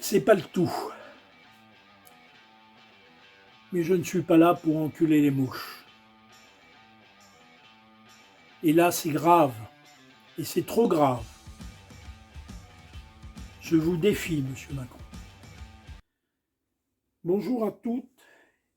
C'est pas le tout. Mais je ne suis pas là pour enculer les mouches. Et là, c'est grave. Et c'est trop grave. Je vous défie, monsieur Macron. Bonjour à toutes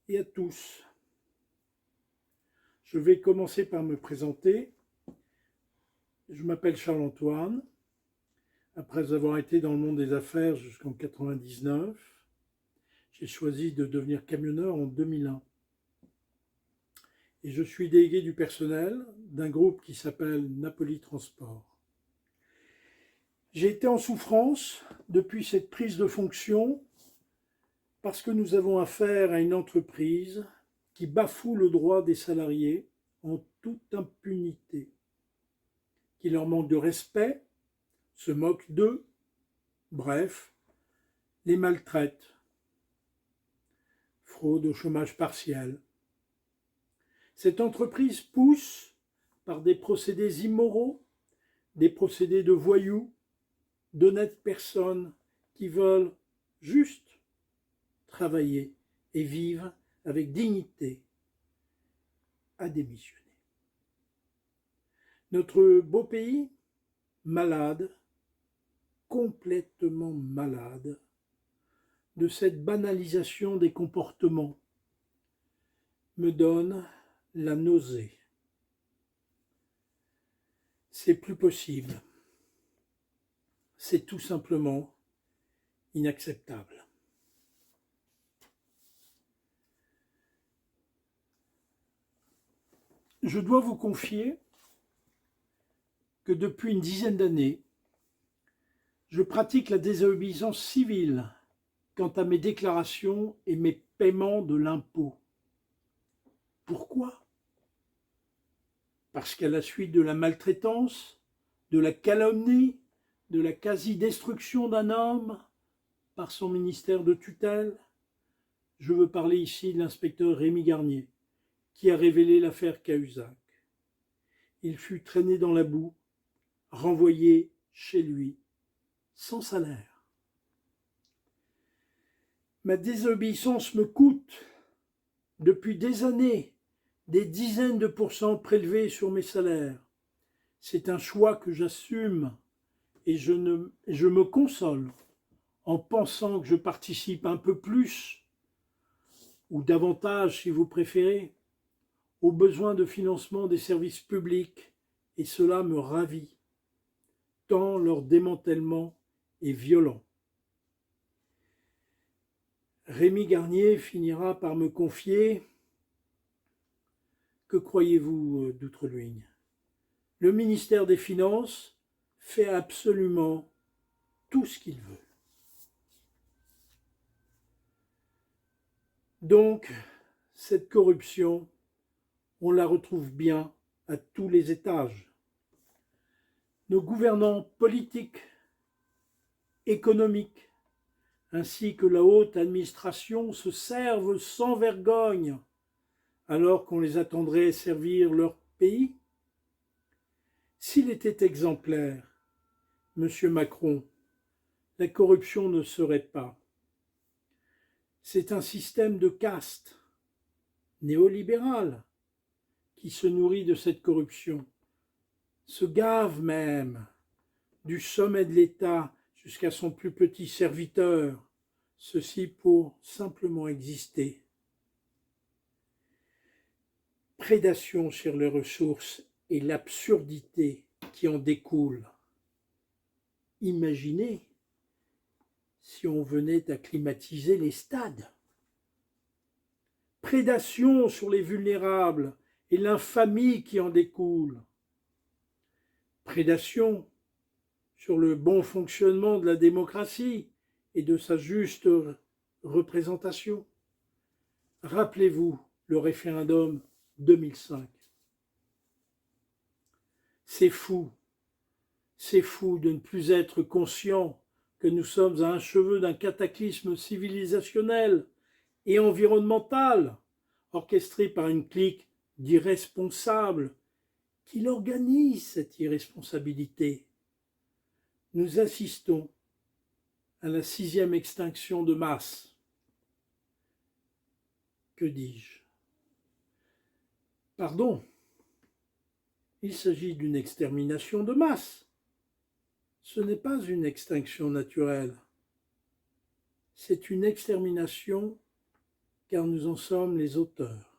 et à tous. Je vais commencer par me présenter. Je m'appelle Charles-Antoine. Après avoir été dans le monde des affaires jusqu'en 1999, j'ai choisi de devenir camionneur en 2001. Et je suis délégué du personnel d'un groupe qui s'appelle Napoli Transport. J'ai été en souffrance depuis cette prise de fonction parce que nous avons affaire à une entreprise qui bafoue le droit des salariés en toute impunité, qui leur manque de respect, se moque d'eux, bref, les maltraite. Fraude au chômage partiel. Cette entreprise pousse par des procédés immoraux, des procédés de voyous, d'honnêtes personnes qui veulent juste travailler et vivre avec dignité, à démissionner. Notre beau pays, malade, complètement malade, de cette banalisation des comportements, me donne la nausée. C'est plus possible. C'est tout simplement inacceptable. Je dois vous confier que depuis une dizaine d'années, je pratique la désobéissance civile quant à mes déclarations et mes paiements de l'impôt. Pourquoi ? Parce qu'à la suite de la maltraitance, de la calomnie, de la quasi-destruction d'un homme par son ministère de tutelle, je veux parler ici de l'inspecteur Rémi Garnier, qui a révélé l'affaire Cahuzac. Il fut traîné dans la boue, renvoyé chez lui, sans salaire. Ma désobéissance me coûte, depuis des années, des dizaines de pourcents prélevés sur mes salaires. C'est un choix que j'assume et je me console en pensant que je participe un peu plus, ou davantage si vous préférez, aux besoins de financement des services publics, et cela me ravit, tant leur démantèlement est violent. Rémi Garnier finira par me confier: que croyez-vous d'Outre-Luigne ? Le ministère des Finances fait absolument tout ce qu'il veut. Donc, cette corruption, on la retrouve bien à tous les étages. Nos gouvernants politiques, économiques, ainsi que la haute administration se servent sans vergogne, alors qu'on les attendrait servir leur pays. S'il était exemplaire, M. Macron, la corruption ne serait pas. C'est un système de caste néolibéral qui se nourrit de cette corruption, se gave même du sommet de l'État jusqu'à son plus petit serviteur, ceci pour simplement exister. Prédation sur les ressources et l'absurdité qui en découle. Imaginez si on venait à climatiser les stades. Prédation sur les vulnérables et l'infamie qui en découle. Prédation sur le bon fonctionnement de la démocratie et de sa juste représentation. Rappelez-vous le référendum 2005. C'est fou de ne plus être conscient que nous sommes à un cheveu d'un cataclysme civilisationnel et environnemental, orchestré par une clique d'irresponsables qui organise cette irresponsabilité. Nous assistons à la 6e extinction de masse. Que dis-je? Pardon, il s'agit d'une extermination de masse. Ce n'est pas une extinction naturelle. C'est une extermination car nous en sommes les auteurs.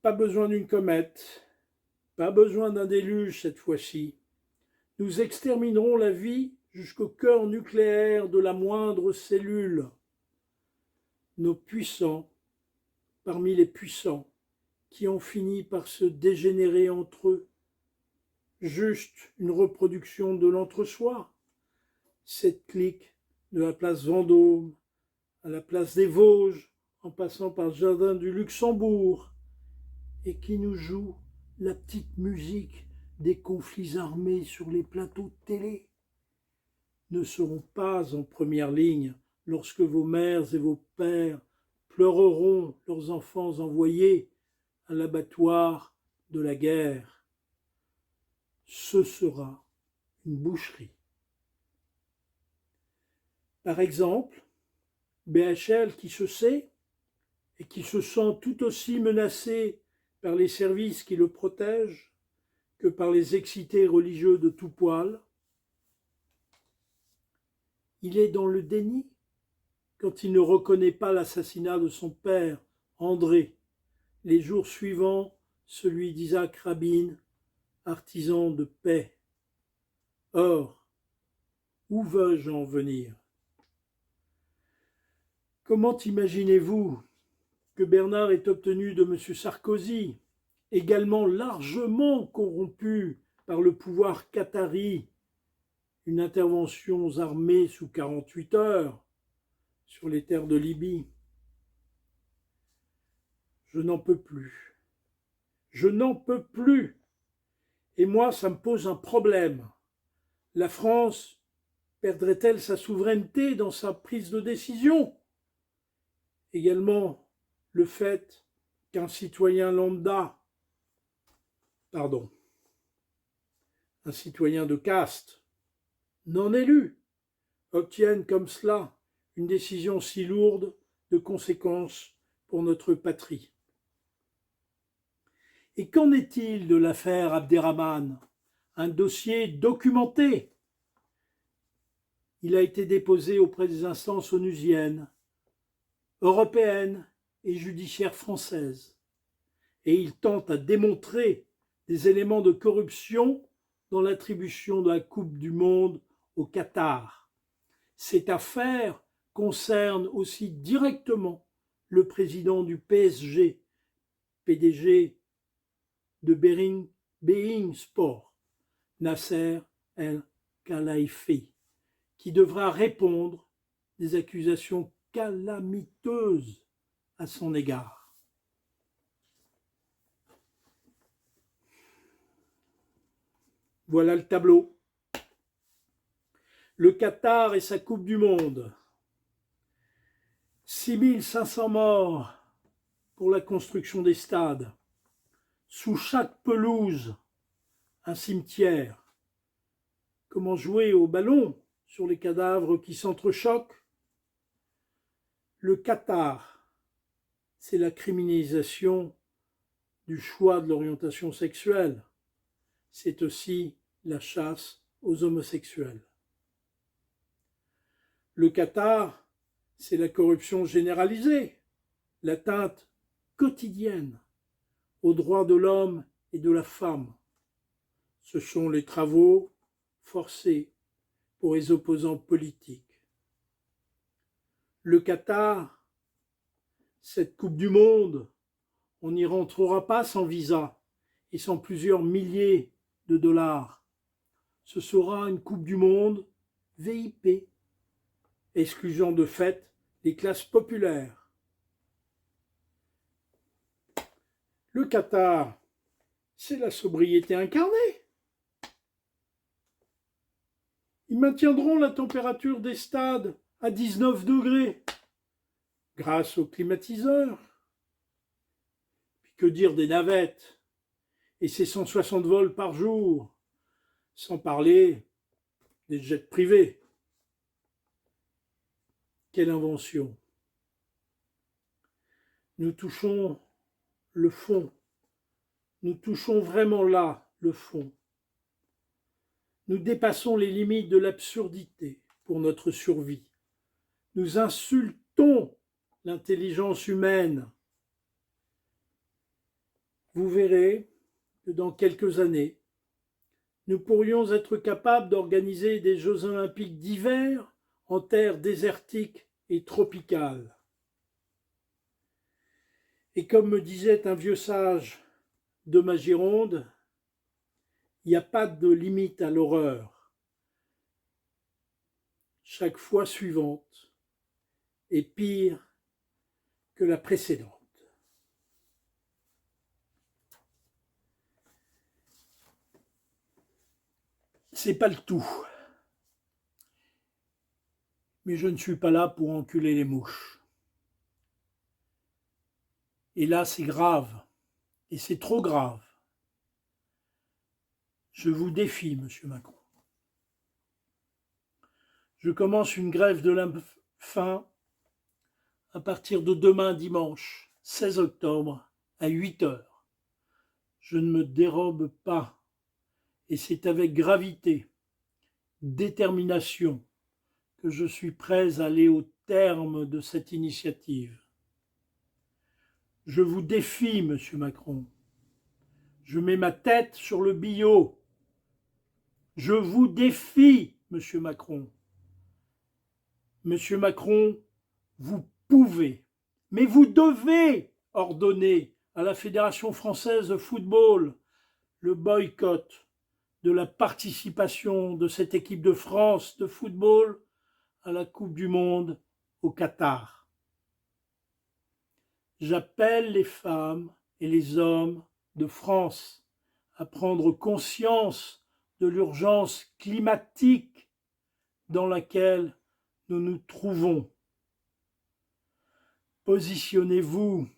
Pas besoin d'une comète, pas besoin d'un déluge cette fois-ci. Nous exterminerons la vie jusqu'au cœur nucléaire de la moindre cellule. Nos puissants, parmi les puissants, qui ont fini par se dégénérer entre eux. Juste une reproduction de l'entre-soi. Cette clique de la place Vendôme à la place des Vosges, en passant par le jardin du Luxembourg, et qui nous joue la petite musique des conflits armés sur les plateaux de télé, ne seront pas en première ligne lorsque vos mères et vos pères pleureront leurs enfants envoyés à l'abattoir de la guerre. Ce sera une boucherie. Par exemple, BHL qui se sait et qui se sent tout aussi menacé par les services qui le protègent que par les excités religieux de tout poil. Il est dans le déni quand il ne reconnaît pas l'assassinat de son père, André, les jours suivants celui d'Isaac Rabin, artisan de paix. Or, où veux-je en venir? Comment imaginez-vous que Bernard ait obtenu de M. Sarkozy, également largement corrompu par le pouvoir qatari, une intervention armée sous 48 heures sur les terres de Libye? Je n'en peux plus. Je n'en peux plus. Et moi, ça me pose un problème. La France perdrait-elle sa souveraineté dans sa prise de décision? Également, le fait qu'un citoyen lambda, un citoyen de caste, non élu, obtienne comme cela une décision si lourde de conséquences pour notre patrie. Et qu'en est-il de l'affaire Abderrahmane? Un dossier documenté. Il a été déposé auprès des instances onusiennes, européennes et judiciaires françaises. Et il tente à démontrer des éléments de corruption dans l'attribution de la Coupe du Monde au Qatar. Cette affaire concerne aussi directement le président du PSG, PDG de Bein Sport, Nasser El-Khelaifi, qui devra répondre des accusations calamiteuses à son égard. Voilà le tableau. Le Qatar et sa Coupe du Monde. 6500 morts pour la construction des stades. Sous chaque pelouse, un cimetière. Comment jouer au ballon sur les cadavres qui s'entrechoquent? Le Qatar, c'est la criminalisation du choix de l'orientation sexuelle. C'est aussi la chasse aux homosexuels. Le Qatar, c'est la corruption généralisée, l'atteinte quotidienne aux droits de l'homme et de la femme. Ce sont les travaux forcés pour les opposants politiques. Le Qatar, cette Coupe du Monde, on n'y rentrera pas sans visa et sans plusieurs milliers de dollars. Ce sera une Coupe du Monde VIP, excluant de fait les classes populaires. Le Qatar, c'est la sobriété incarnée. Ils maintiendront la température des stades à 19 degrés grâce aux climatiseurs. Puis que dire des navettes et ses 160 vols par jour, sans parler des jets privés. Quelle invention! Nous touchons le fond. Nous touchons vraiment là le fond. Nous dépassons les limites de l'absurdité pour notre survie. Nous insultons l'intelligence humaine. Vous verrez que dans quelques années, nous pourrions être capables d'organiser des Jeux olympiques d'hiver en terre désertique et tropicale. Et comme me disait un vieux sage de ma Gironde, il n'y a pas de limite à l'horreur. Chaque fois suivante est pire que la précédente. C'est pas le tout. Mais je ne suis pas là pour enculer les mouches. Et là, c'est grave. Et c'est trop grave. Je vous défie, Monsieur Macron. Je commence une grève de la faim à partir de demain dimanche, 16 octobre, à 8 heures. Je ne me dérobe pas. Et c'est avec gravité, détermination, que je suis prêt à aller au terme de cette initiative. Je vous défie, Monsieur Macron. Je mets ma tête sur le billot. Je vous défie, Monsieur Macron. Monsieur Macron, vous pouvez, mais vous devez ordonner à la Fédération française de football le boycott de la participation de cette équipe de France de football à la Coupe du Monde au Qatar. J'appelle les femmes et les hommes de France à prendre conscience de l'urgence climatique dans laquelle nous nous trouvons. Positionnez-vous,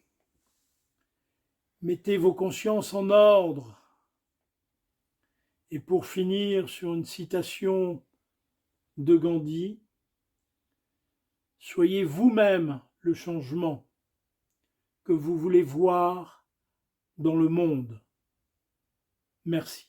mettez vos consciences en ordre. Et pour finir sur une citation de Gandhi, soyez vous-même le changement que vous voulez voir dans le monde. Merci.